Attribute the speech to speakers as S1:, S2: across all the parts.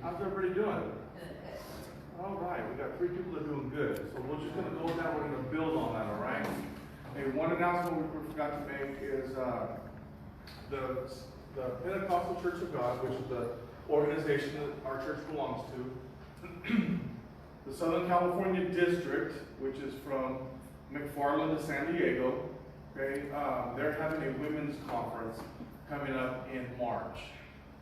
S1: How's everybody doing? All right, we got 3 people that are doing good. So we're just going to go with that. We're going to build on that, all right? Hey, one announcement we forgot to make is the Pentecostal Church of God, which is the organization that our church belongs to. The Southern California District, which is from McFarland to San Diego, okay, they're having a women's conference coming up in March.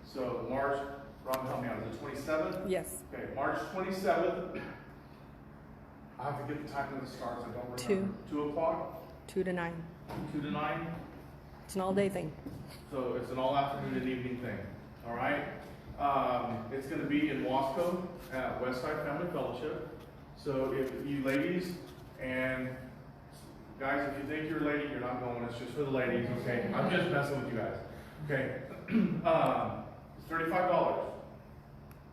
S1: So March, Ron, help me out, is it 27th?
S2: Yes.
S1: Okay, March 27th. I have to get the time when it starts, I don't remember. 2 o'clock?
S2: 2 to 9.
S1: 2 to 9?
S2: It's an all-day thing.
S1: So it's an all afternoon and evening thing, all right? It's going to be in Wasco at Westside Family Fellowship. So if you ladies and guys, if you think you're a lady, you're not going. It's just for the ladies, okay? I'm just messing with you guys, okay? It's $35,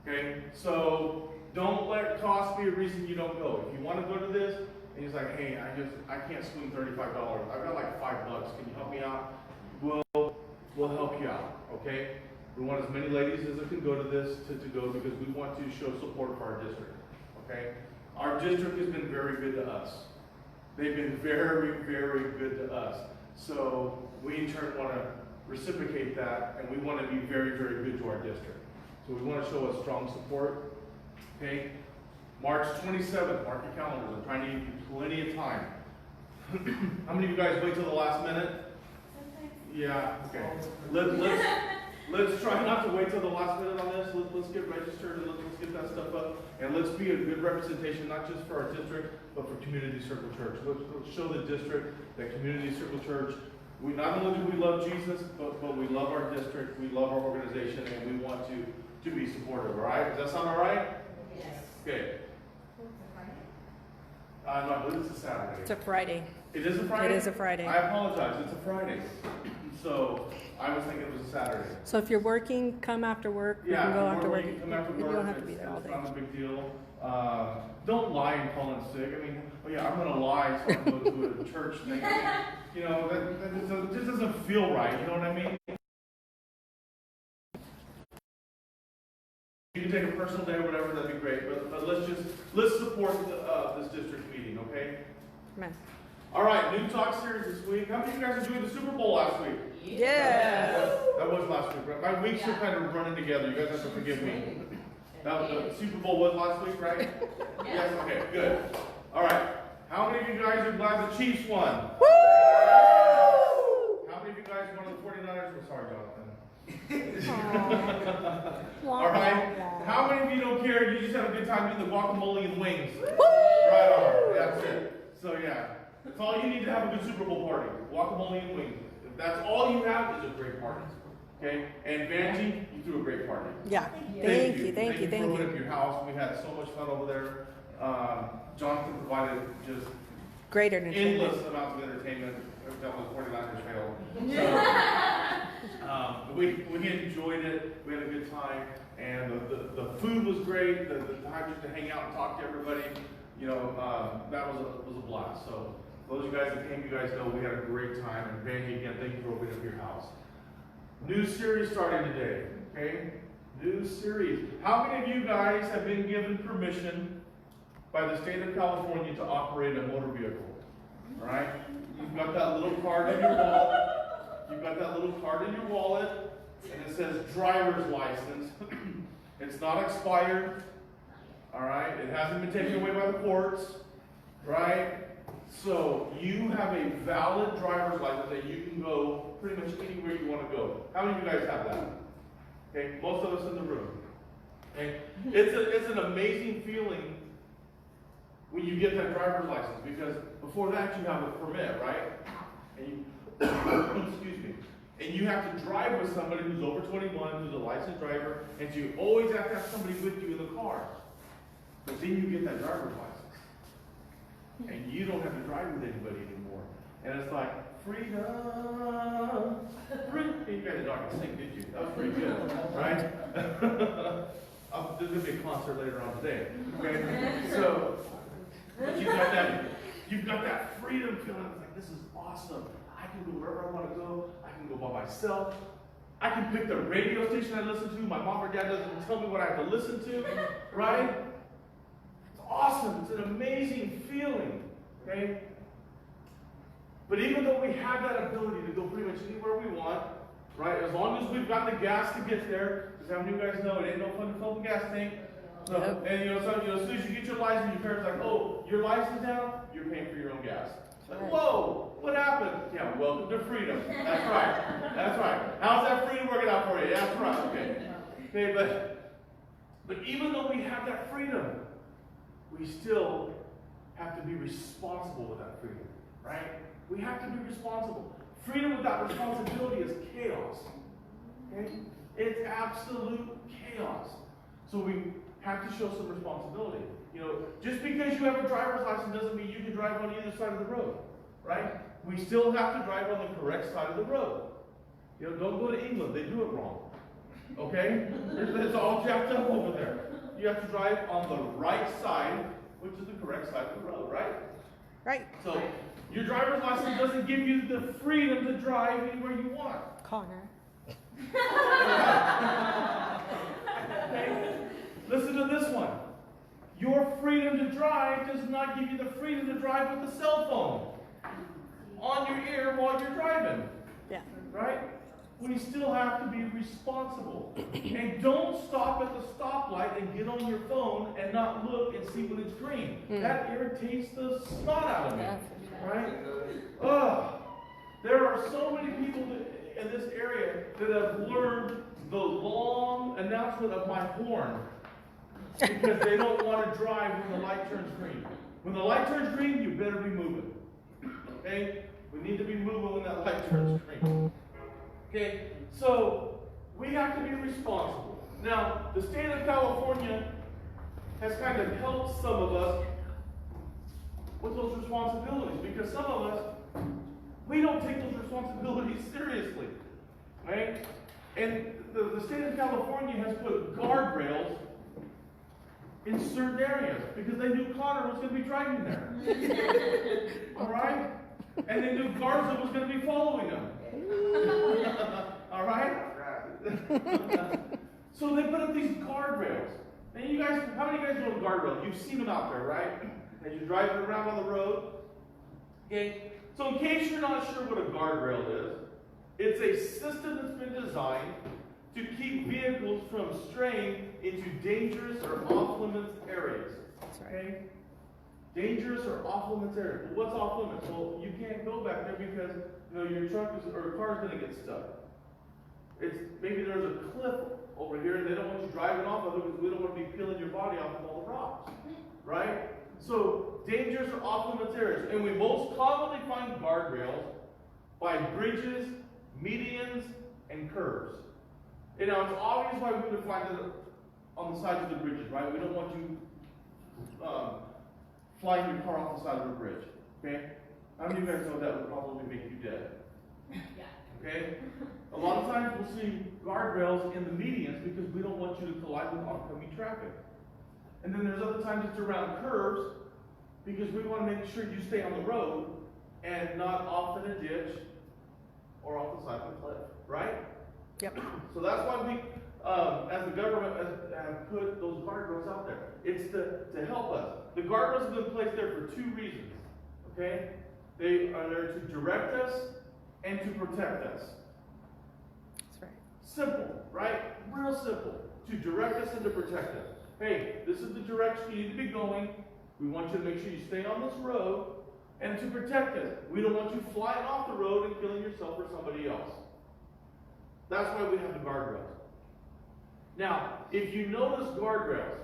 S1: okay? So don't let cost be a reason you don't go. If you want to go to this, and he's like, hey, I can't swing $35. I've got like $5. Can you help me out? We'll help you out, okay? We want as many ladies as can go to this to go because we want to show support for our district, okay? Our district has been very good to us. They've been very, very good to us. So we in turn want to reciprocate that, and we want to be very, very good to our district. So we want to show a strong support, okay? March 27th, mark your calendars. I'm trying to give you plenty of time. How many of you guys wait till the last minute? Yeah, okay. Let's try not to wait till the last minute on this. Let's get registered and let's get that stuff up. And let's be a good representation, not just for our district, but for Community Circle Church. Let's show the district that Community Circle Church, we not only do we love Jesus, but we love our district, we love our organization, and we want to be supportive, all right? Does that sound all right?
S3: Yes.
S1: Okay. No, I believe it's a Saturday.
S2: It's a Friday.
S1: It is a Friday?
S2: It is a Friday.
S1: I apologize, it's a Friday. So I was thinking it was a Saturday.
S2: So if you're working, come after work. You can go after work.
S1: You come after
S2: You
S1: work.
S2: don't have to be there all day.
S1: It's not a big deal. Don't lie and call in sick. I mean, oh yeah, I'm going to lie so I can go to a church thing. You know, that just doesn't feel right. You know what I mean? You can take a personal day or whatever, that'd be great. But let's support this district meeting, okay?
S2: Amen.
S1: All right, new talk series this week. How many of you guys enjoyed the Super Bowl last week?
S2: Yes.
S1: That was last week, right? My weeks are kind of running together. You guys have to forgive me. Now, the Super Bowl was last week, right? Yes. Okay, good. All right. How many of you guys are glad the Chiefs won?
S2: Woo!
S1: How many of you guys won the 49ers? We're sorry, Jonathan. All right. How many of you don't care? You just have a good time eating the guacamole and wings. Right on. That's it. So yeah, that's all you need to have a good Super Bowl party. Guacamole and wings. If that's all you have, is a great party. Okay? And Vanjie, you threw a great party.
S2: Yeah. Thank you.
S1: Thank you for opening up your house. We had so much fun over there. Jonathan provided just
S2: great entertainment.
S1: endless amounts of entertainment. That was 49ers failed. So, we enjoyed it. We had a good time. And the food was great. The time just to hang out and talk to everybody, you know, that was a blast. So those of you guys that came, you guys know we had a great time. And Vanjie, again, thank you for opening up your house. New series starting today, okay? New series. How many of you guys have been given permission by the state of California to operate a motor vehicle? All right? You've got that little card in your wallet. You've got that little card in your wallet, and it says driver's license. It's not expired. All right? It hasn't been taken away by the courts. Right? So you have a valid driver's license that you can go pretty much anywhere you want to go. How many of you guys have that? Okay, most of us in the room. Okay, it's an amazing feeling when you get that driver's license because before that you have a permit, right? And you, excuse me, and you have to drive with somebody who's over 21, who's a licensed driver, and you always have to have somebody with you in the car. But then you get that driver's license. And you don't have to drive with anybody anymore. And it's like, freedom. You guys did not sing, did you? That was pretty good, right? There's going to be a concert later on today. Okay? So, but you've got that freedom feeling. It's like, this is awesome. I can go wherever I want to go. I can go by myself. I can pick the radio station I listen to. My mom or dad doesn't tell me what I have to listen to, right? It's awesome. It's an amazing feeling, okay? But even though we have that ability to go pretty much anywhere we want, right? As long as we've got the gas to get there, because how many of you guys know it ain't no fun to fill the gas tank. So,
S2: Yep.
S1: and as soon as you get your license, your parents are like, oh, your license now, you're paying for your own gas. Like, whoa, what happened? Yeah, welcome to freedom. That's right. That's right. How's that freedom working out for you? That's right. Okay, but even though we have that freedom, we still have to be responsible with that freedom, right? We have to be responsible. Freedom without responsibility is chaos. Okay? It's absolute chaos. So we have to show some responsibility. You know, just because you have a driver's license doesn't mean you can drive on either side of the road, right? We still have to drive on the correct side of the road. You know, don't go to England. They do it wrong. Okay? That's all you have to do over there. You have to drive on the right side, which is the correct side of the road, right?
S2: Right.
S1: So, your driver's license doesn't give you the freedom to drive anywhere you want.
S2: Connor.
S1: Okay? Listen to this one. Your freedom to drive does not give you the freedom to drive with a cell phone on your ear while you're driving.
S2: Yeah.
S1: Right? We still have to be responsible. And don't stop at the stoplight and get on your phone and not look and see when it's green. That irritates the snot out of me.
S2: Yeah.
S1: Right? Ugh. There are so many people in this area that have learned the long announcement of my horn because they don't want to drive when the light turns green. When the light turns green, you better be moving. Okay? We need to be moving when that light turns green. Okay? So, we have to be responsible. Now, the state of California has kind of helped some of us with those responsibilities because some of us, we don't take those responsibilities seriously. Right? And the state of California has put guardrails in certain areas because they knew Connor was going to be driving there. All right? And they knew Garza was going to be following him. All right? So they put up these guardrails. And you guys, how many of you guys know guardrails? You've seen them out there, right? As you're driving around on the road. Okay? So in case you're not sure what a guardrail is, it's a system that's been designed to keep vehicles from straying into dangerous or off-limits areas.
S2: That's right.
S1: Okay? Dangerous or off-limits areas. Well, what's off-limits? Well, you can't go back there because your truck or car is going to get stuck. It's maybe there's a cliff over here and they don't want you driving off of it because we don't want to be peeling your body off of all the rocks. Right? So, dangerous or off-limits areas. And we most commonly find guardrails by bridges, medians, and curves. And now, it's obvious why we would find it on the sides of the bridges, right? We don't want you flying your car off the side of a bridge. Okay? How many of you guys know that would probably make you dead?
S3: Yeah.
S1: Okay? A lot of times we'll see guardrails in the medians because we don't want you to collide with oncoming traffic. And then there's other times it's around curves because we want to make sure you stay on the road and not off in a ditch or off the side of a cliff, right?
S2: Yep.
S1: So that's why we, as the government, have put those guardrails out there. It's to help us. The guardrails have been placed there for two reasons, okay? They are there to direct us and to protect us.
S2: That's right.
S1: Simple, right? Real simple. To direct us and to protect us. Hey, this is the direction you need to be going. We want you to make sure you stay on this road and to protect us. We don't want you flying off the road and killing yourself or somebody else. That's why we have the guardrails. Now, if you notice guardrails,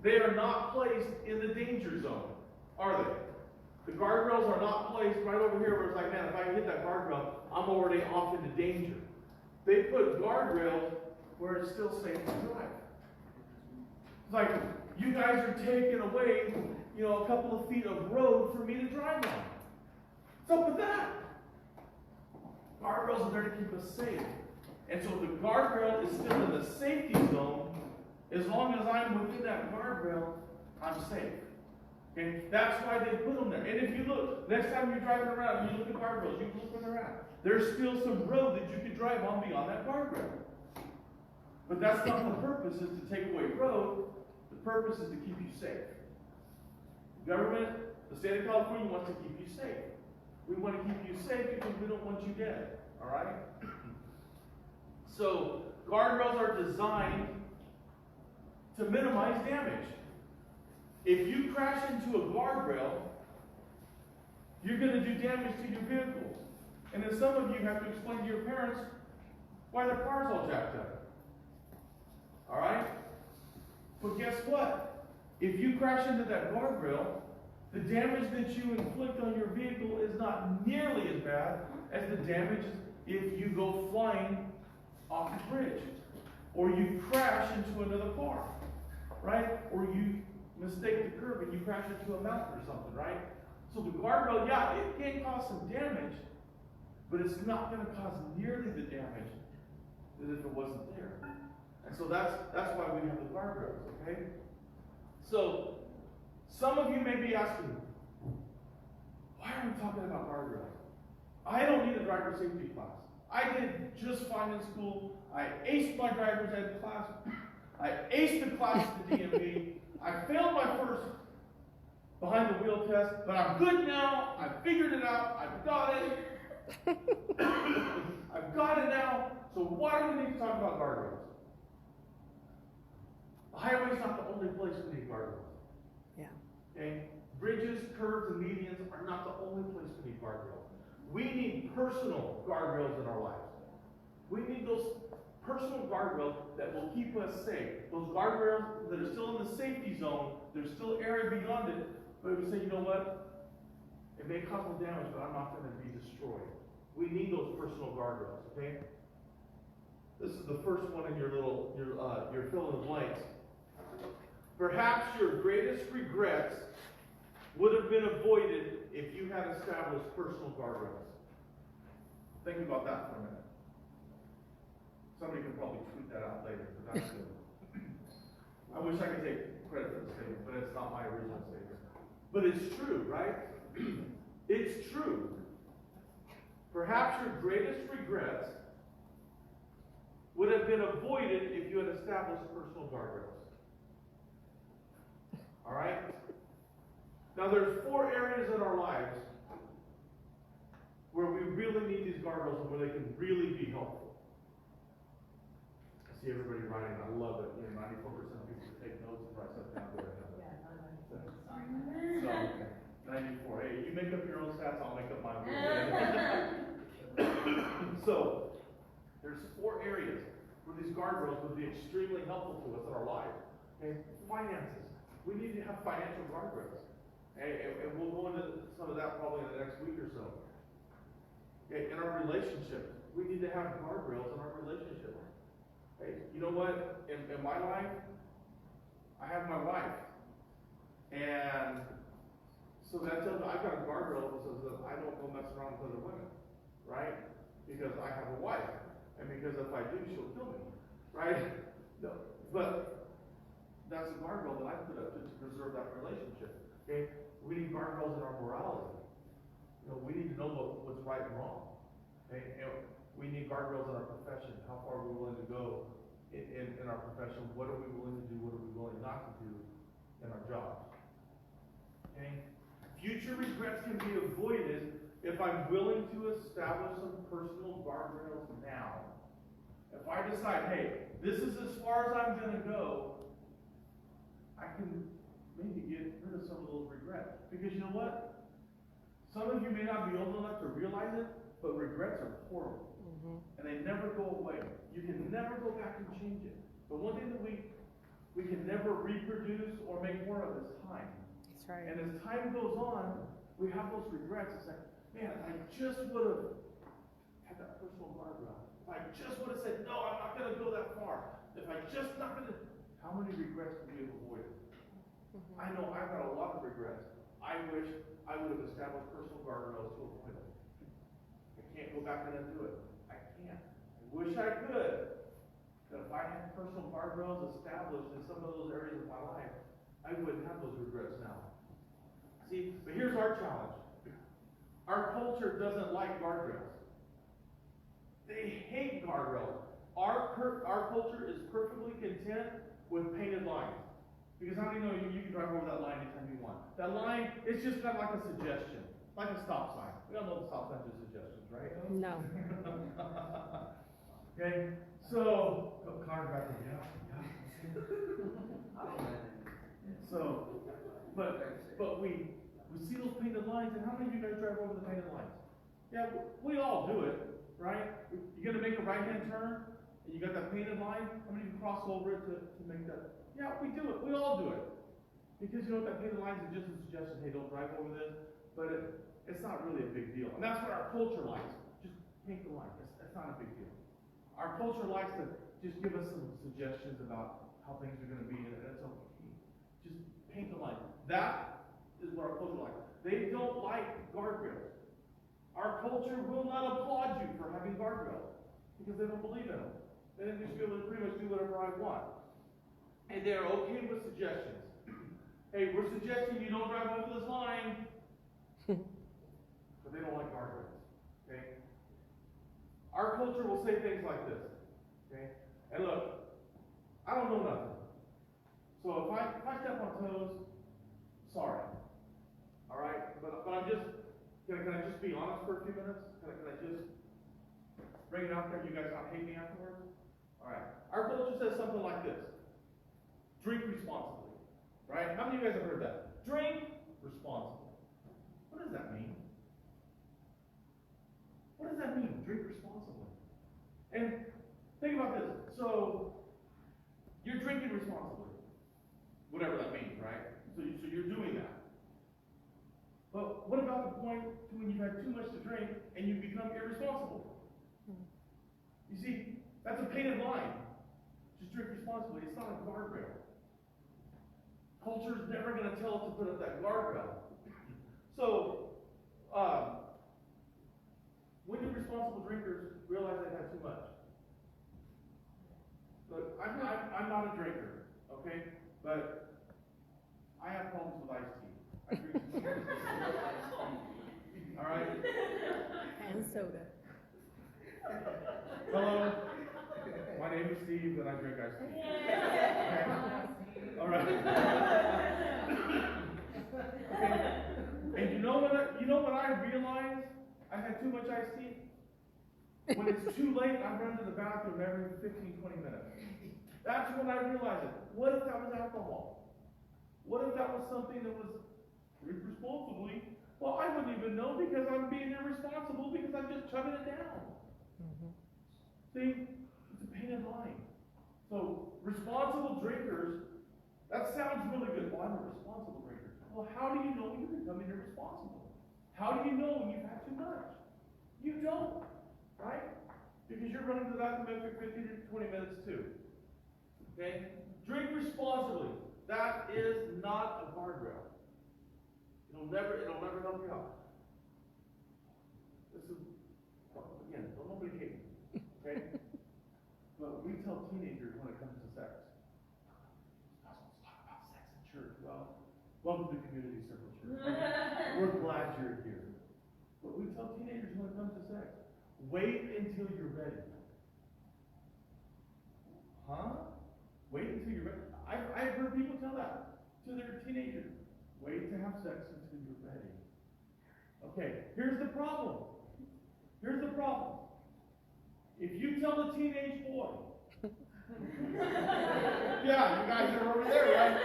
S1: they are not placed in the danger zone, are they? The guardrails are not placed right over here where it's like, man, if I hit that guardrail, I'm already off into danger. They put guardrails where it's still safe to drive. It's like, you guys are taking away, a couple of feet of road for me to drive on. What's up with that? Guardrails are there to keep us safe. And so if the guardrail is still in the safety zone, as long as I'm within that guardrail, I'm safe. Okay? That's why they put them there. And if you look, next time you're driving around and you look at guardrails, you look where they're at. There's still some road that you can drive on beyond that guardrail. But that's not the purpose, is to take away road. The purpose is to keep you safe. The government, the state of California wants to keep you safe. We want to keep you safe because we don't want you dead. All right? So, guardrails are designed to minimize damage. If you crash into a guardrail, you're going to do damage to your vehicle. And then some of you have to explain to your parents why their car's all jacked up. All right? But guess what? If you crash into that guardrail, the damage that you inflict on your vehicle is not nearly as bad as the damage if you go flying off the bridge, or you crash into another car, right? Or you mistake the curb and you crash into a mountain or something, right? So the guardrail, yeah, it can cause some damage, but it's not going to cause nearly the damage as if it wasn't there. And so that's why we have the guardrails, okay? So some of you may be asking, why are we talking about guardrails? I don't need a driver safety class. I did just fine in school. I aced my driver's ed class. I aced the class at the DMV. I failed my first behind the wheel test, but I'm good now. I figured it out. I've got it. I've got it now. So why do we need to talk about guardrails? The highway's not the only place we need guardrails.
S2: Yeah.
S1: Okay? Bridges, curbs, and medians are not the only place we need guardrails. We need personal guardrails in our lives. We need those personal guardrails that will keep us safe. Those guardrails that are still in the safety zone, there's still area beyond it, but we say, you know what? It may cause some damage, but I'm not going to be destroyed. We need those personal guardrails, okay? This is the first one in your fill in the blanks. Perhaps your greatest regrets would have been avoided if you had established personal guardrails. Think about that for a minute. Somebody can probably tweet that out later, but that's good. I wish I could take credit for the statement, but it's not my original statement. But it's true, right? It's true. Perhaps your greatest regrets would have been avoided if you had established personal guardrails. All right? Now there's 4 areas in our lives where we really need these guardrails and where they can really be helpful. I see everybody writing. I love it. 94% of people take notes and write stuff down. So, 94. Hey, you make up your own stats, I'll make up mine. So, there's 4 areas where these guardrails would be extremely helpful to us in our life. Okay? Finances. We need to have financial guardrails. And we'll go into some of that probably in the next week or so. Okay? In our relationship, we need to have guardrails in our relationship. Hey, you know what? In my life, I have my wife. And so that tells me I've got a guardrail that says that I don't go mess around with other women. Right? Because I have a wife. And because if I do, she'll kill me. Right? No. But that's a guardrail that I put up to preserve that relationship. Okay? We need guardrails in our morality. We need to know what's right and wrong. Okay? And we need guardrails in our profession. How far are we willing to go in our profession? What are we willing to do? What are we willing not to do in our jobs? Okay? Future regrets can be avoided if I'm willing to establish some personal guardrails now. If I decide, hey, this is as far as I'm going to go, I can maybe get rid of some of those regrets. Because you know what? Some of you may not be old enough to realize it, but regrets are horrible. Mm-hmm. And they never go away. You can never go back and change it. But one thing that we can never reproduce or make more of is time.
S2: That's right.
S1: And as time goes on, we have those regrets. It's like, man, I just would have had that personal guardrail. If I just would have said, no, I'm not going to go that far. If I just not going to, how many regrets can we have avoided? Mm-hmm. I know I've got a lot of regrets. I wish I would have established personal guardrails to avoid them. I can't go back and undo it. I can't. I wish I could. But if I had personal guardrails established in some of those areas of my life, I wouldn't have those regrets now. See, but here's our challenge. Our culture doesn't like guardrails. They hate guardrails. Our culture is perfectly content with painted lines. Because how do you know you can drive over that line anytime you want? That line, it's just kind of like a suggestion, like a stop sign. We all know the stop signs are suggestions, right?
S2: No.
S1: Okay, so, Connor back there, So, but we see those painted lines, and how many of you guys drive over the painted lines? Yeah, we all do it, right? You're gonna make a right-hand turn, and you got that painted line, how many of you cross over it to make that? Yeah, we do it, we all do it. Because you know what, that painted line is just a suggestion, hey, don't drive over this, but it's not really a big deal. And that's what our culture likes, just paint the line, it's not a big deal. Our culture likes to just give us some suggestions about how things are gonna be, and it's okay. Just paint the line. That is what our culture likes. They don't like guardrails. Our culture will not applaud you for having guardrails because they don't believe in them. They just feel to pretty much do whatever I want. And they're okay with suggestions. Hey, we're suggesting you don't drive over this line. But they don't like guardrails. Okay? Our culture will say things like this. Okay? And look, I don't know nothing. So if I step on toes, sorry. Alright? But I'm just, can I just be honest for a few minutes? Can I just bring it out there? You guys not hate me afterwards? Alright. Our culture says something like this. Drink responsibly. Right? How many of you guys have heard that? Drink responsibly. What does that mean? What does that mean? Drink responsibly. And think about this. So, you're drinking responsibly. Whatever that means, right? So you're doing that. But what about the point to when you've had too much to drink and you become irresponsible? You see, that's a painted line. Just drink responsibly. It's not a guardrail. Culture is never going to tell us to put up that guardrail. So, when do responsible drinkers realize they've had too much? Look, I'm not a drinker, okay? But I have problems with iced tea. I drink too much iced tea. All right?
S2: And soda.
S1: Hello. My name is Steve, and I drink iced tea. Okay? All right. Okay. And you know what I realized? I had too much iced tea. When it's too late, I run to the bathroom every 15, 20 minutes. That's when I realized it. What if that was alcohol? What if that was something that was drink responsibly? Well, I wouldn't even know because I'm being irresponsible because I'm just chugging it down. See, it's a painted line. So, responsible drinkers, that sounds really good. Well, I'm a responsible drinker. Well, how do you know when you're becoming irresponsible? How do you know when you've had too much? You don't, right? Because you're running to the bathroom every 15 to 20 minutes too. Okay? Drink responsibly. That is not a guardrail. It'll never help you out. This is, again, don't nobody hate me. Okay? But we tell teenagers when it comes to sex. Let's talk about sex in church. Well, welcome to Community Circle Church. We're glad you're here. But we tell teenagers when it comes to sex, wait until you're ready. Huh? Wait until you're ready. I've heard people tell that to their teenagers. Wait to have sex until you're ready. Okay, here's the problem. Here's the problem. If you tell a teenage boy, yeah, you guys are over there, right?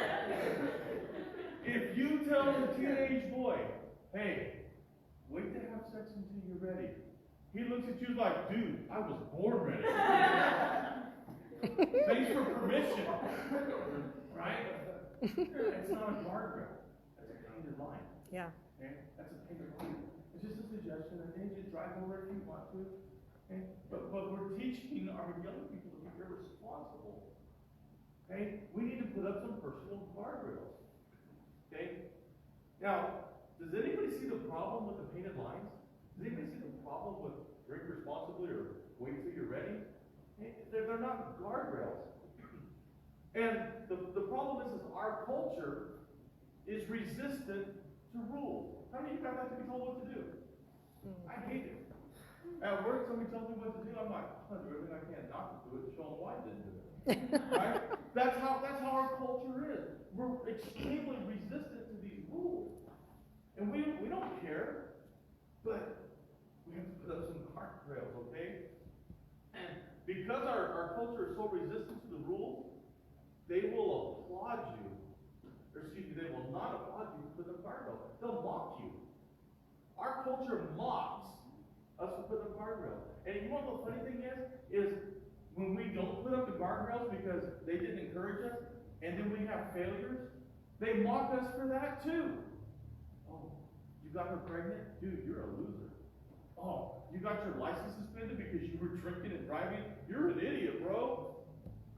S1: If you tell a teenage boy, hey, wait to have sex until you're ready, he looks at you like, dude, I was born ready. Thanks for permission. Right? It's not a guardrail. That's a painted line.
S2: Yeah.
S1: Okay? That's a painted line. It's just a suggestion, and then just drive over if you want to. Okay? But we're teaching our young people to be irresponsible. Okay? We need to put up some personal guardrails. Okay? Now, does anybody see the problem with the painted lines? Does anybody see the problem with drink responsibly or wait till you're ready? They're not guardrails. And the problem is our culture is resistant to rules. How many of you guys like to be told what to do? I hate it. At work, somebody tells me what to do, I'm like, I'll do everything I can not to do it, show them why I didn't do it. Right? That's how our culture is. We're extremely resistant to these rules. And we don't care, but we have to put up some guardrails, okay? And because our culture is so resistant to the rules, they will applaud you. Or excuse me, they will not applaud you for the guardrail. They'll mock you. Our culture mocks us for putting up guardrails. And you know what the funny thing is when we don't put up the guardrails because they didn't encourage us, and then we have failures, they mock us for that too. Oh, you got her pregnant? Dude, you're a loser. Oh, you got your license suspended because you were drinking and driving? You're an idiot, bro.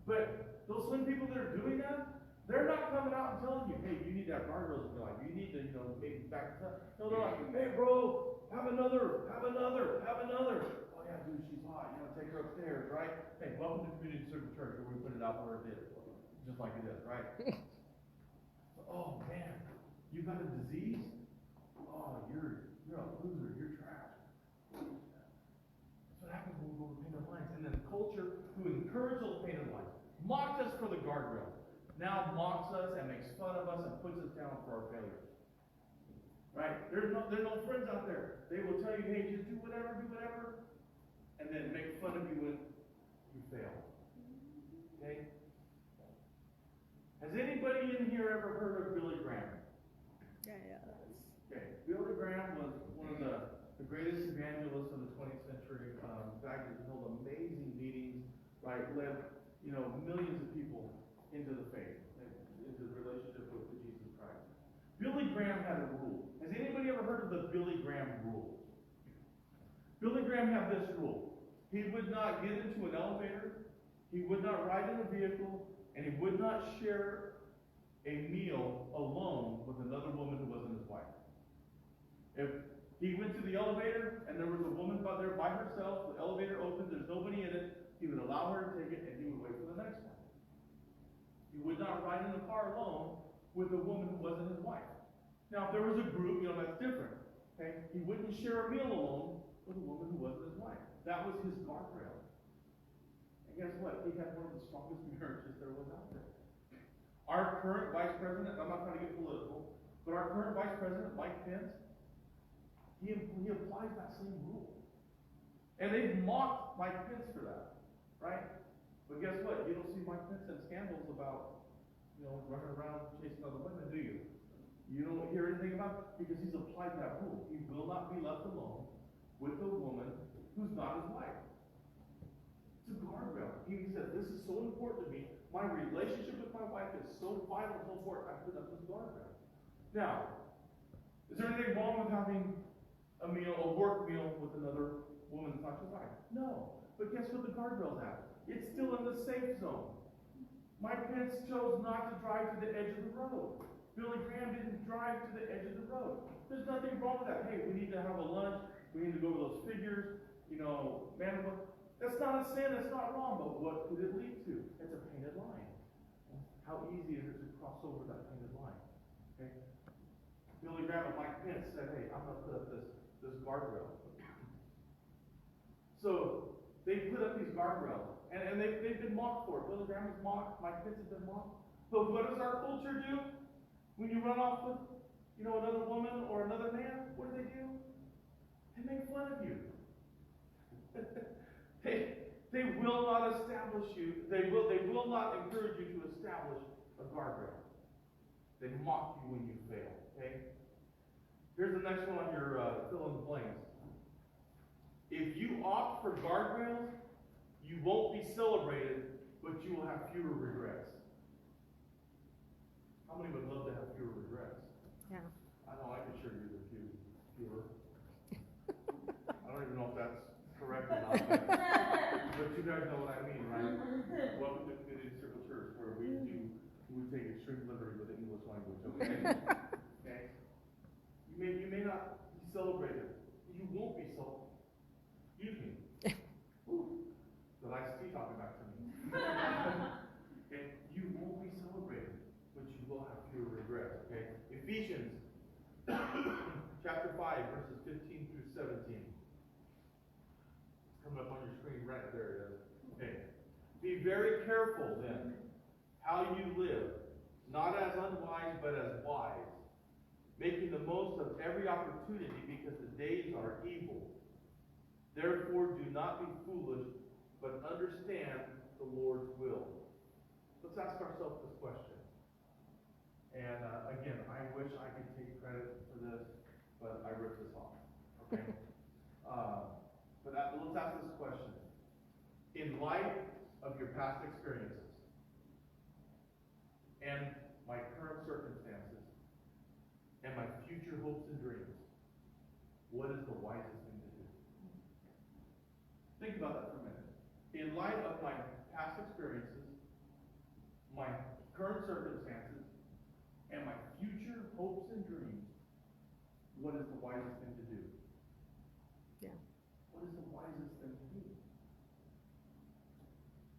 S1: But those same people that are doing that, they're not coming out and telling you, hey, you need to have guardrails in your life. You need to, maybe back it up. No, they're like, hey, bro, have another. Oh, yeah, dude, she's hot. Take her upstairs, right? Hey, welcome to Community Circle Church, where we put it out where it is. Just like it is, right? Oh, man, you got a disease? Oh, you're a loser. You're trash. That's what happens when we go over painted lines. And then the culture who encouraged those painted lines mocked us for the guardrail. Now mocks us and makes fun of us and puts us down for our failures. Right? There's no friends out there. They will tell you, hey, just do whatever, and then make fun of you when you fail. Okay? Has anybody in here ever heard of Billy Graham?
S2: Yes.
S1: Okay. Billy Graham was one of the greatest evangelists of the 20th century. In fact, he held amazing meetings, right? Led, millions of people into the faith, into the relationship with Jesus Christ. Billy Graham had a rule. Has anybody ever heard of the Billy Graham rule? Billy Graham had this rule. He would not get into an elevator, he would not ride in a vehicle, and he would not share a meal alone with another woman who wasn't his wife. If he went to the elevator and there was a woman there by herself, the elevator opened, there's nobody in it, he would allow her to take it and he would wait for the next one. He would not ride in the car alone with a woman who wasn't his wife. Now, if there was a group, that's different. Okay? He wouldn't share a meal alone with a woman who wasn't his wife. That was his guardrail. And guess what? He had one of the strongest marriages there was out there. Our current vice president, I'm not trying to get political, but our current vice president, Mike Pence, he applies that same rule. And they've mocked Mike Pence for that, right? But guess what? You don't see Mike Pence in scandals about, running around chasing other women, do you? You don't hear anything about it because he's applied that rule. He will not be left alone with a woman who's not his wife. It's a guardrail. He said, this is so important to me. My relationship with my wife is so vital, so important. I put up this guardrail. Now, is there anything wrong with having a work meal with another woman that's not your wife? No. But guess what the guardrail's at? It's still in the safe zone. Mike Pence chose not to drive to the edge of the road. Billy Graham didn't drive to the edge of the road. There's nothing wrong with that. Hey, we need to have a lunch. We need to go over those figures. That's not a sin. That's not wrong. But what could it lead to? It's a painted line. How easy is it to cross over that painted line? Okay. Billy Graham and Mike Pence said, hey, I'm going to put up this guardrail. So they put up these guardrails. And they've been mocked for it. Billy Graham is mocked. Mike Pence has been mocked. But what does our culture do? When you run off with, another woman or another man, what do? They make fun of you. They will not establish you. They will not encourage you to establish a guardrail. They mock you when you fail. Okay? Here's the next one on your fill in the blanks. If you opt for guardrails, you won't be celebrated, but you will have fewer regrets. How many would love to have fewer regrets?
S2: Yeah.
S1: I know I could sure use a fewer. I don't even know if that's correct or not, but you guys know what I mean, right? Welcome to Community Circle Church, where we take extreme liberty with the English language. Okay? Okay? You may not be celebrated. You won't be celebrated. Excuse me. Ooh, the last tea talking back to me. Okay? You won't be celebrated, but you will have fewer regrets. Okay? Ephesians chapter 5, verses 15 through 17. coming up on your screen right there it is. Okay. Be very careful then how you live, not as unwise but as wise, making the most of every opportunity because the days are evil. Therefore do not be foolish, but understand the Lord's will. Let's ask ourselves this question. And again, I wish I could take credit for this, but I ripped this off. Okay? But let's ask this question. In light of your past experiences and my current circumstances and my future hopes and dreams, what is the wisest thing to do? Think about that for a minute. In light of my past experiences, my current circumstances, and my future hopes and dreams, what is the wisest thing to do?
S2: Yeah.
S1: What is the wisest thing to do?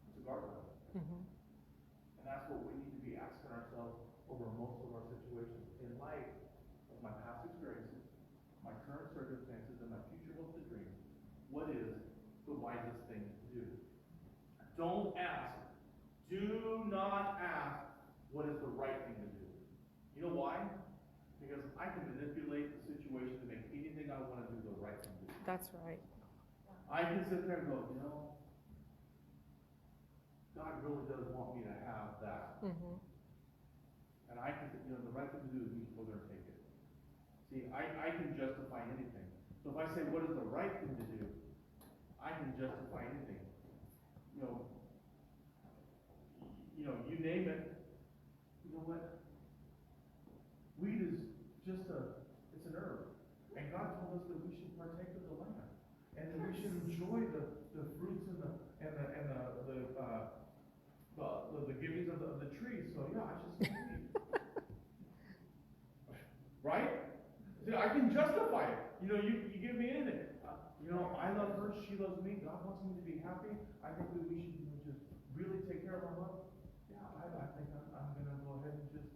S1: It's a guardrail.
S2: Mm-hmm.
S1: And that's what we need to be asking ourselves over most of our situations. In light of my past experiences, my current circumstances, and my future hopes and dreams, what is the wisest thing to do? Don't ask. Do not ask what is the right thing to do. You know why? Because I can manipulate the situation to make anything I want to do the right thing to do.
S2: That's right.
S1: I can sit there and go, God really does want me to have that.
S2: Mm-hmm.
S1: And I can, the right thing to do is me to go there and take it. See, I can justify anything. So if I say, what is the right thing to do? I can justify anything. You name it. You know what? Weed is just it's an herb. And God told us that we should partake of the land. And that we should enjoy the fruits and the givings of the trees. So yeah, I should smoke weed. Right? See, I can justify it. You give me anything. I love her, she loves me, God wants me to be happy. I think that we should just really take care of our love. Yeah, I think I'm going to go ahead and just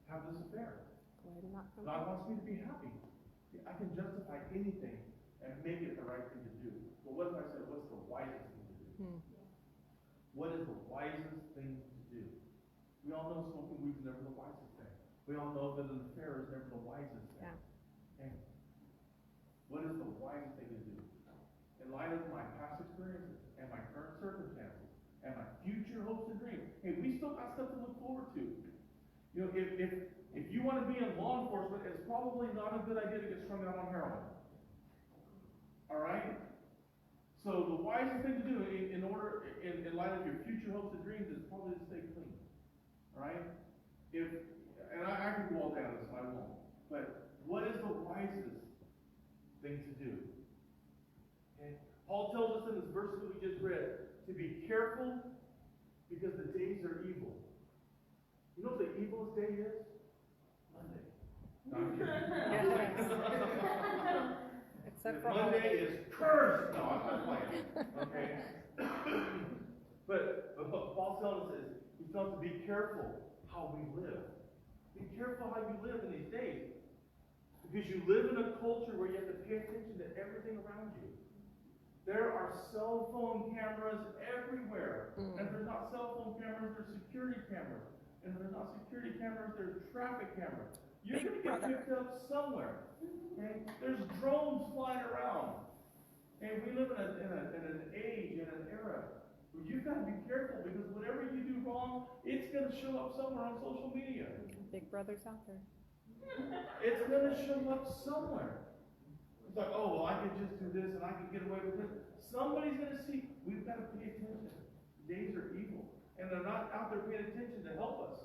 S1: have this affair. God wants me to be happy. See, I can justify anything and make it the right thing to do. But what if I said, what's the wisest thing to do? What is the wisest thing to do? We all know smoking weed is never the wisest thing. We all know that an affair is never the wisest thing.
S2: Yeah.
S1: Okay? What is the wisest thing to do? In light of my past experiences and my current circumstances and my future hopes and dreams, hey, we still got stuff to look forward to. If you want to be in law enforcement, it's probably not a good idea to get strung out on heroin. All right? So the wisest thing to do in light of your future hopes and dreams is probably to stay clean. All right? And I can go all down this, and I won't. But what is the wisest thing to do? Okay? Paul tells us in this verse that we just read to be careful because the days are evil. You know what the evilest day is? Monday. No, I'm kidding.
S2: Except for
S1: Monday is cursed. No, I'm not playing. Okay? But what Paul's telling us is he's telling us to be careful how we live. Be careful how you live in these days. Because you live in a culture where you have to pay attention to everything around you. There are cell phone cameras everywhere. And if there's not cell phone cameras, there's security cameras. And if there's not security cameras, there's traffic cameras. You're going to get picked up somewhere. Okay? There's drones flying around. And we live in an age, in an era, where you've got to be careful because whatever you do wrong, it's going to show up somewhere on social media.
S2: Big Brother's out there.
S1: It's going to show up somewhere. It's like, oh, well, I could just do this and I could get away with it. Somebody's going to see. We've got to pay attention. Days are evil. And they're not out there paying attention to help us.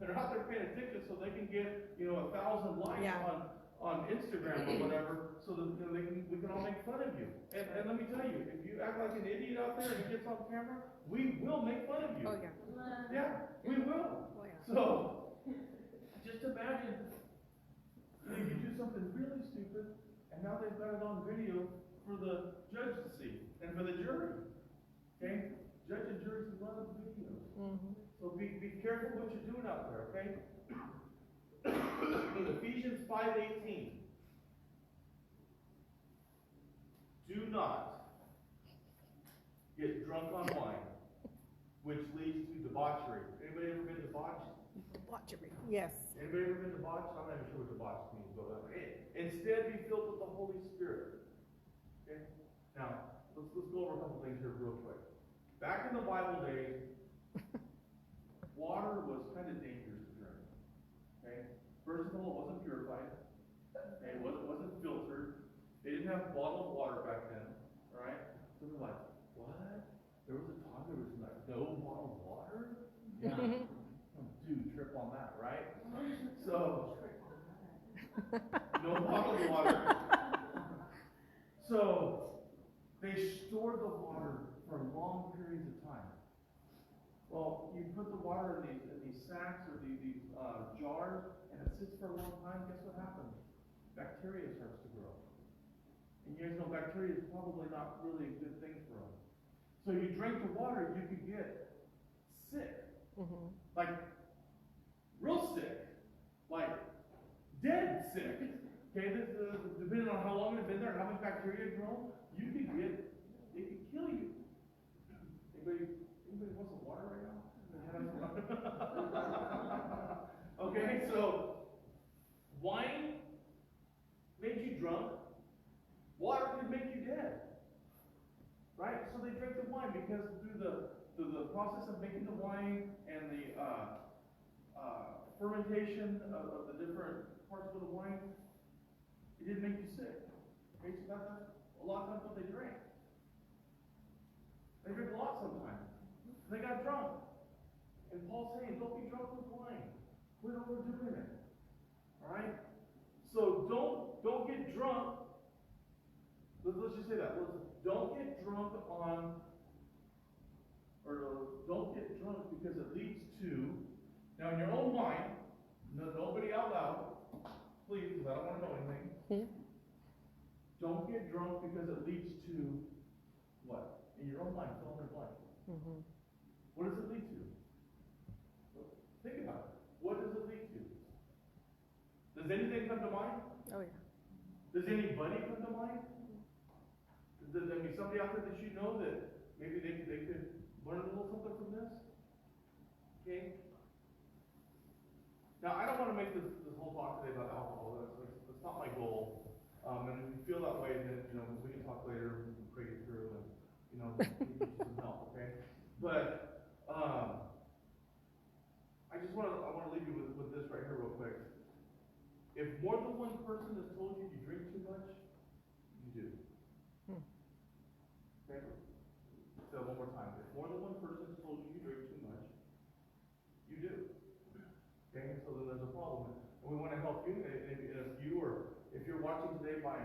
S1: They're out there paying attention so they can get, 1,000 likes on Instagram or whatever, so that we can all make fun of you. And let me tell you, if you act like an idiot out there and it gets on camera, we will make fun of you.
S2: Oh, yeah.
S1: Yeah, we will.
S2: Oh, yeah.
S1: So, just imagine you do something really stupid, and now they've got it on video for the judge to see, and for the jury. Okay? Judge and juries love videos. So be careful what you're doing out there, okay? Ephesians 5:18. Do not get drunk on wine, which leads to debauchery. Anybody ever been debauched?
S2: Debauchery. Yes.
S1: Anybody ever been debauched? I'm not even sure what debauched means, but instead be filled with the Holy Spirit. Okay? Now, let's go over a couple things here real quick. Back in the Bible days, water was kind of dangerous to drink. Okay? First of all, it wasn't purified. Okay? It wasn't filtered. They didn't have bottled water back then. Alright? So they're like, what? There was a time there was like no bottled water? Yeah. Dude, trip on that, right? So, no bottled water. So, they stored the water for long periods of time. Well, you put the water in these sacks or these jars, and it sits for a long time. Guess what happens? Bacteria starts to grow. And you guys know bacteria is probably not really a good thing for them. So you drink the water, you could get sick.
S2: Mm-hmm.
S1: Like, real sick. Like, dead sick. Okay, depending on how long it's been there and how much bacteria has grown, you could get, it could kill you. Anybody want some water right now? Okay, so, wine made you drunk. Water could make you dead. Right? So they drink the wine because through the process of making the wine and the fermentation of the different parts of the wine, it didn't make you sick. Okay, so that's a lot of times what they drank. They drink a lot sometimes. They got drunk. And Paul's saying, don't be drunk with wine. Quit overdoing it. Alright? So don't get drunk. Let's just say that. Don't get drunk don't get drunk because it leads to, now in your own mind, nobody out loud, please, because I don't want to know anything.
S2: Hmm?
S1: Don't get drunk because it leads to what? In your own mind, fill in the blank.
S2: Mm-hmm.
S1: What does it lead to? Think about it. What does it lead to? Does anything come to mind?
S2: Oh, yeah.
S1: Does anybody come to mind? Does there be somebody out there that you know that maybe they could learn a little something from this? Okay? Now, I don't want to make this whole talk today about alcohol. That's not my goal. And if you feel that way, then, we can talk later, we can pray it through, and, we can get you some help, okay? But, I want to leave you with this right here real quick. If more than one person has told you you drink too much, you do. Okay? So one more time. If more than one person has told you you drink too much, you do. Okay? So then there's a problem. And we want to help you. And if you or if you're watching today by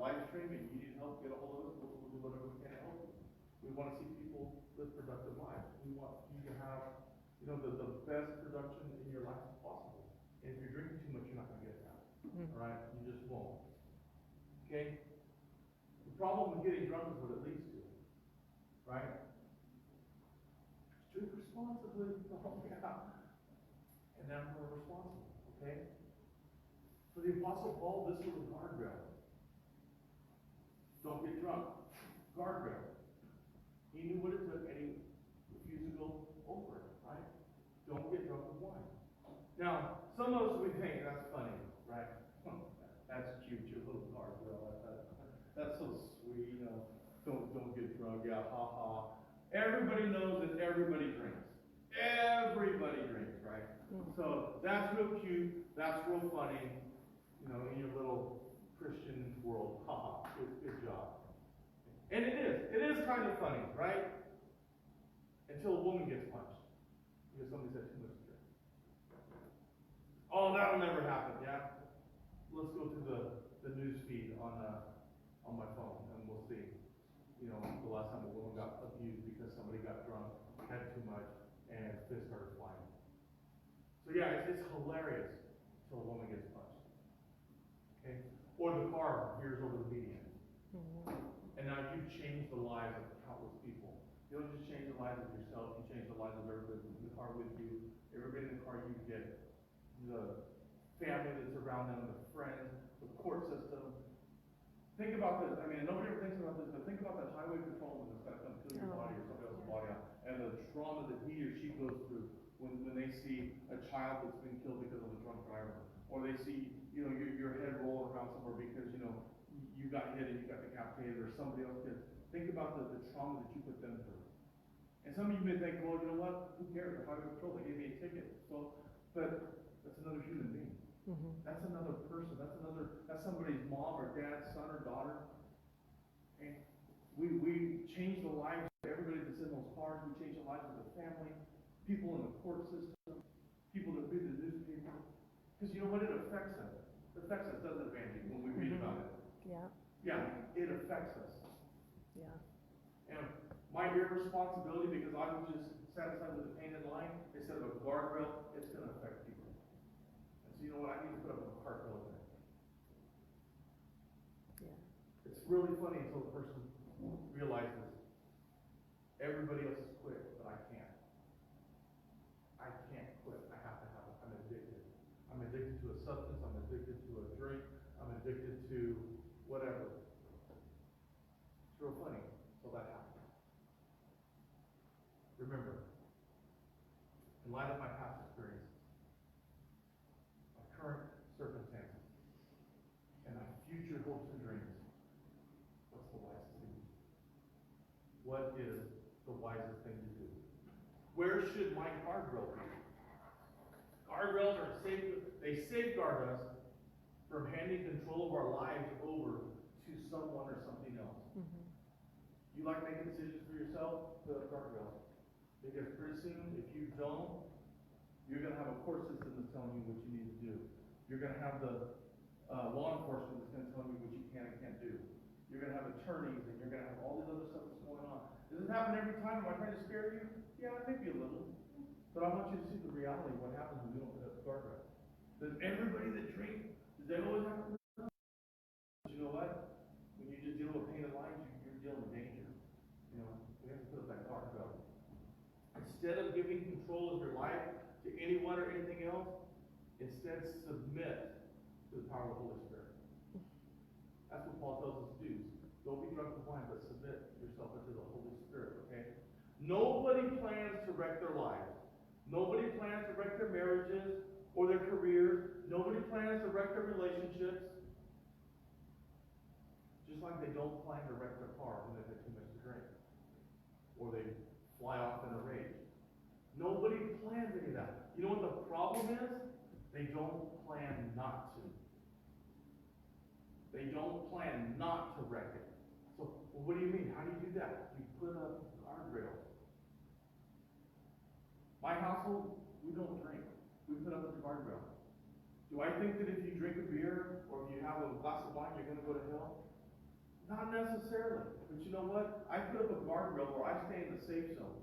S1: live stream and you need help, get a hold of us. We'll do whatever we can to help you. We want to see people live productive lives. We want you to have, the best production in your life possible. And if you're drinking too much, you're not going to get that. All right? You just won't. Okay? The problem with getting drunk is what it leads to. Right? Drink responsibly. Oh, yeah. And then we're responsible. Okay? For the Apostle Paul, this was a guardrail. Don't get drunk. Guardrail. He knew what it took and he refused to go over it. Right? Don't get drunk with wine. Now, some of us, we think that's funny, right? That's cute, your little guardrail. That's so sweet, Don't get drunk, yeah, ha ha. Everybody knows that everybody drinks. Everybody drinks, right? So that's real cute, that's real funny, in your little Christian world. Ha ha, good job. And it is kind of funny, right? Until a woman gets punched. Because somebody said too much to drink. Oh, that'll never happen, yeah? Let's go to the news feed on my phone, and we'll see. The last time a woman got abused because somebody got drunk, had too much, and fists started flying. So yeah, it's hilarious until a woman gets punched. Okay? Or the car veers over the median. And now you've changed the lives of countless people. You don't just change the lives of yourself, you change the lives of everybody in the car with you. Everybody in the car, you get the family that's around them, the friends, the court system. Think about this. I mean, nobody ever thinks about this, but think about that highway patrolman that's got to come kill your body or somebody else's body out, and the trauma that he or she goes through when they see a child that's been killed because of a drunk driver, or they see, you know, your head rolling around somewhere because, you know, you got hit and you got decapitated, or somebody else did. Think about the trauma that you put them through. And some of you may think, well, you know what? Who cares? The highway patrol, they gave me a ticket. So, but that's another human being.
S2: Mm-hmm.
S1: That's another person. That's somebody's mom or dad, son or daughter. And we change the lives of everybody that's in those cars. We change the lives of the family, people in the court system, people that read the newspaper. Because you know what? It affects us. It affects us, doesn't it, Vandy, when we read about it?
S2: Yeah.
S1: Yeah, it affects us.
S2: Yeah.
S1: And my irresponsibility, because I was just satisfied with the painted line instead of a guardrail, it's going to affect people. So you know what, I need to put up a guardrail there.
S2: Yeah.
S1: It's really funny until the person realizes everybody else is quit, but I can't. I can't quit. I have to have it. I'm addicted. I'm addicted to a substance. I'm addicted to a drink. I'm addicted to whatever. It's real funny until that happens. Remember, in light of my past experiences, my current circumstances, and my future hopes and dreams, what's the wisest thing to do? What is the wisest thing to do? Where should my guardrail be? Guardrails are they safeguard us from handing control of our lives over to someone or something else.
S2: Mm-hmm.
S1: You like making decisions for yourself? Put up guardrails. Because pretty soon, if you don't, you're going to have a court system that's telling you what you need to do. You're going to have the law enforcement that's going to tell you what you can and can't do. You're going to have attorneys, and you're going to have all this other stuff that's going on. Does it happen every time? Am I trying to scare you? Yeah, maybe a little. But I want you to see the reality of what happens when we don't put up the guardrail. Does everybody that drinks, does they always have to put it up? But you know what? When you just deal with painted lines, you're dealing with danger. You know, we have to put up that guardrail. Instead of giving control of your life to anyone or anything else, instead submit to the power of the Holy Spirit. That's what Paul tells us to do. Don't be drunk with wine, but submit yourself unto the Holy Spirit, okay? Nobody plans to wreck their lives. Nobody plans to wreck their marriages or their careers. Nobody plans to wreck their relationships. Just like they don't plan to wreck their car when they've had too much to drink. Or they fly off in a rage. Nobody plans any of that. You know what the problem is? They don't plan not to. They don't plan not to wreck it. So, well, what do you mean? How do you do that? You put up guardrails. My household, we don't drink. We put up a guardrail. Do I think that if you drink a beer or if you have a glass of wine, you're going to go to hell? Not necessarily. But you know what? I put up a guardrail where I stay in the safe zone.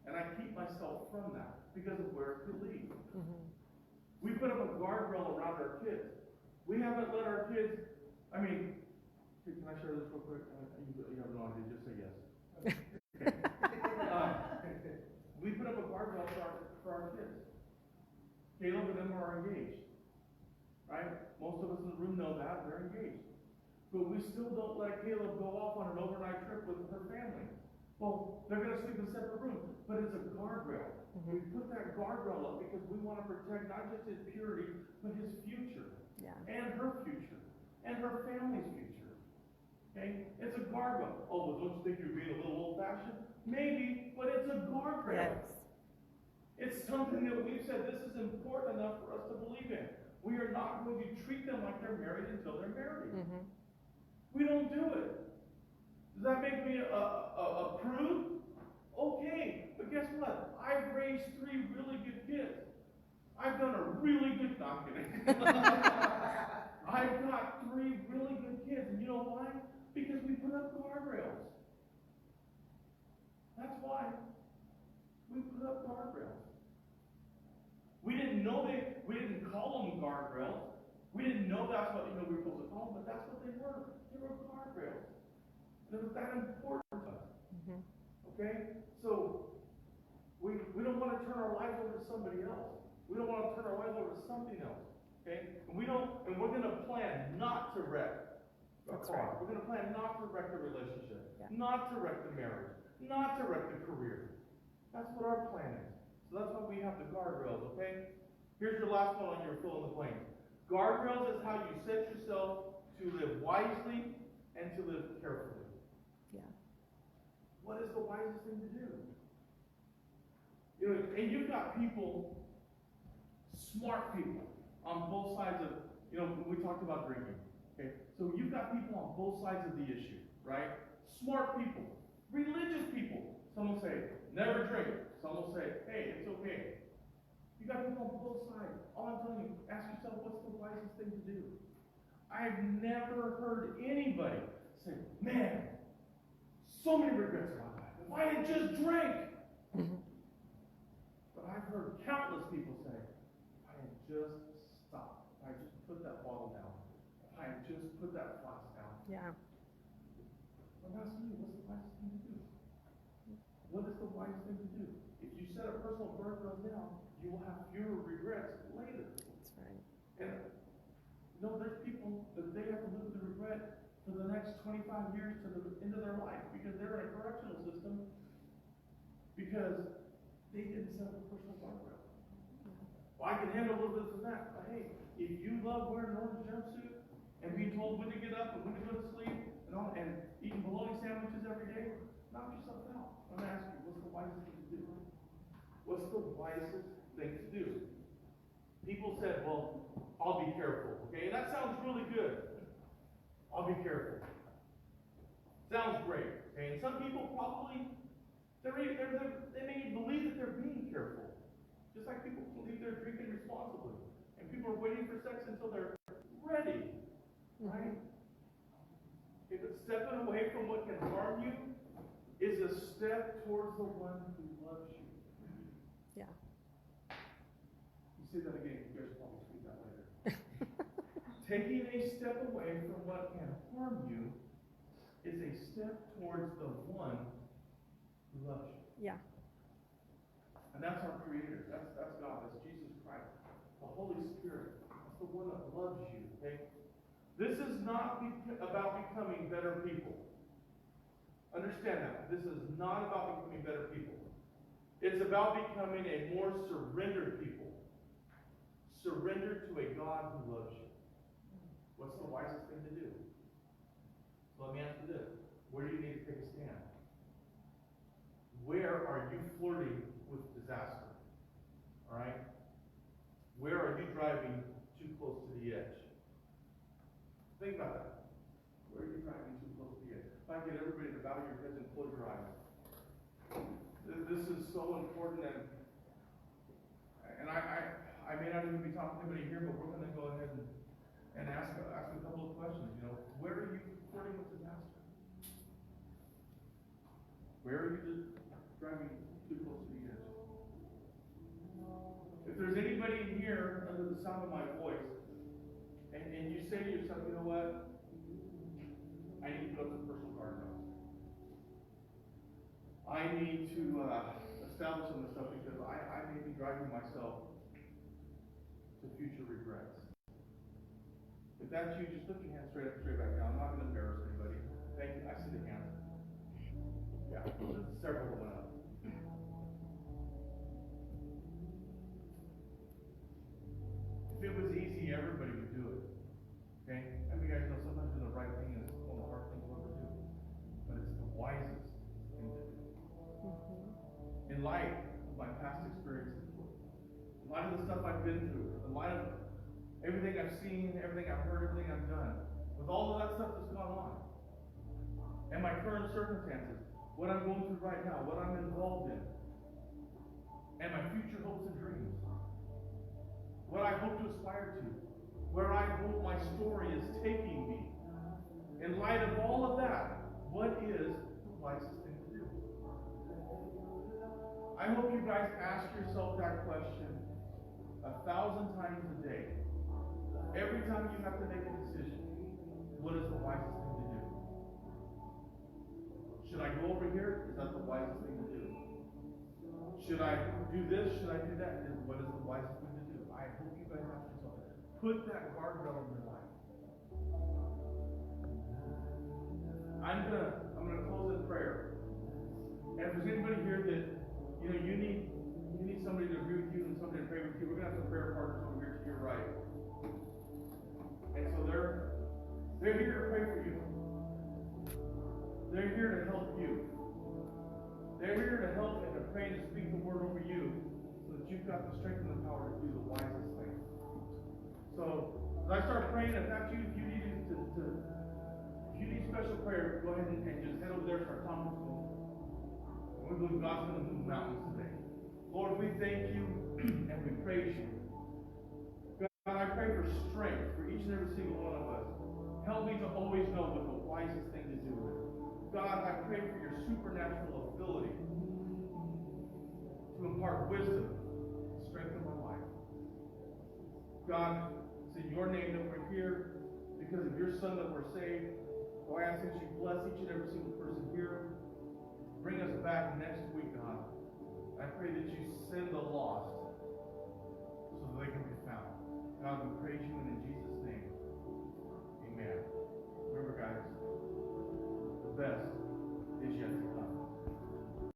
S1: And I keep myself from that because of where it could lead.
S2: Mm-hmm.
S1: We put up a guardrail around our kids. We haven't let our kids, I mean, can I share this real quick? You have no idea, just say yes. We put up a guardrail for our kids. Caleb and them are engaged. Right? Most of us in the room know that. They're engaged. But we still don't let Caleb go off on an overnight trip with her family. Well, they're going to sleep in separate rooms, but it's a guardrail. Mm-hmm. We put that guardrail up because we want to protect not just his purity, but his future.
S2: Yeah. And
S1: her future. And her family's future. Okay? It's a guardrail. Oh, well, don't you think you're being a little old-fashioned? Maybe, but it's a guardrail.
S2: Yes.
S1: It's something that we've said this is important enough for us to believe in. We are not going to treat them like they're married until they're married.
S2: Mm-hmm.
S1: We don't do it. Does that make me a prude? Okay, but guess what? I've raised 3 really good kids. I've done a really good, no, I'm kidding. I've got 3 really good kids, and you know why? Because we put up guardrails. That's why. We put up guardrails. We didn't know we didn't call them guardrails. We didn't know that's what we were supposed to call them, but that's what they were. They were guardrails. It was that important to us.
S2: Mm-hmm.
S1: Okay? So we don't want to turn our lives over to somebody else. We don't want to turn our lives over to something else. Okay? And we're going to plan not to wreck
S2: That's
S1: apart.
S2: right.
S1: We're going to plan not to wreck the relationship,
S2: Yeah.
S1: not to wreck the marriage, not to wreck the career. That's what our plan is. So that's why we have the guardrails, okay? Here's your last one on your fill in the blank. Guardrails is how you set yourself to live wisely and to live carefully.
S2: Yeah.
S1: What is the wisest thing to do? You know, and you've got people, smart people, on both sides of, you know, we talked about drinking. Okay, so you've got people on both sides of the issue, right? Smart people, religious people. Some will say, never drink. Some will say, hey, it's okay. You got people on both sides. All I'm telling you, ask yourself, what's the wisest thing to do? I've never heard anybody say, man, so many regrets in my life. If I had just drank.
S2: Mm-hmm.
S1: But I've heard countless people say, if I had just stopped, if I had just put that bottle down, if I had just put that flask down.
S2: Yeah.
S1: I'm asking you, what's the wisest thing to do? What is the wisest thing to do? If you set a personal guardrail now, you will have fewer regrets later.
S2: That's right.
S1: And no, there's people that they have to live with the regret for the next 25 years to the end of their life because they're in a correctional system because they didn't set up a personal guardrail. Well, I can handle a little bit of that, but hey, if you love wearing an orange jumpsuit and being told when to get up and when to go to sleep and eating bologna sandwiches every day, knock yourself out. I'm asking you, what's the wisest thing to do? What's the wisest thing to do? People said, well, I'll be careful, okay? That sounds really good. I'll be careful. Sounds great, okay? And some people probably, they may believe that they're being careful. Just like people believe they're drinking responsibly. And people are waiting for sex until they're ready, right? Okay, but stepping away from what can harm you is a step towards the one who loves you.
S2: Yeah.
S1: You say that again, you guys will probably speak that later. Taking a step away from what can harm you is a step towards the one who loves you.
S2: Yeah.
S1: And that's our Creator. That's God. That's Jesus Christ. The Holy Spirit. That's the one that loves you. Okay? This is not about becoming better people. Understand that. This is not about becoming better people. It's about becoming a more surrendered people. Surrendered to a God who loves you. What's the wisest thing to do? So let me ask you this. Where do you need to take a stand? Where are you flirting with disaster? All right? Where are you driving too close to the edge? Think about that. Where are you driving too close to the edge? If I get everybody to bow your heads and close your eyes. This is so important, and I may not even be talking to anybody here, but we're going to go ahead and ask a couple of questions. You know, where are you flirting with disaster? Where are you driving too close to the edge? If there's anybody in here under the sound of my voice, and you say to yourself, you know what? I need to put up some personal guardrails. I need to establish some of this stuff because I may be driving myself to future regrets. If that's you, just lift your hands straight up, straight back down. I'm not going to embarrass anybody. Thank you. I see the hands. Yeah, several of them went up. If it was easy, everybody would do it. Okay? I mean, you guys know sometimes doing the right thing is one of the hard things we'll ever do. But it's the wisest thing to do. Mm-hmm. In light of my past experiences, in light of the stuff I've been through, in light of everything I've seen, everything I've heard, everything I've done, with all of that stuff that's gone on, and my current circumstances, what I'm going through right now, what I'm involved in, and my future hopes and dreams, what I hope to aspire to, where I hope my story is taking me. In light of all of that, what is the wisest thing to do? I hope you guys ask yourself that question 1,000 times a day. Every time you have to make a decision, what is the wisest thing to do? Should I go over here? Is that the wisest thing to do? Should I do this? Should I do that? What is the wisest thing to do? I hope you guys ask yourself. Put that guardrail in your life. I'm gonna close in prayer. And if there's anybody here that you need somebody to agree with you and somebody to pray with you, we're gonna have some prayer partners over here to your right. And so they're here to pray for you. They're here to help you. They're here to help and to pray and to speak the word over you so that you've got the strength and the power to do the wisest thing. So as I start praying, if that's you, if you need special prayer, go ahead and just head over there and start talking to them. We believe God's going to move mountains today. Lord, we thank you and we praise you. God, I pray for strength for each and every single one of us. Help me to always know what the wisest thing to do is. God, I pray for your supernatural ability to impart wisdom and strength in my life. God, it's in your name that we're here, because of your Son that we're saved. So I ask that you bless each and every single person here. Bring us back next week, God. I pray that you send the lost so that they can be found. God, we praise you, and in Jesus' name, amen. Remember, guys, the best is yet to come.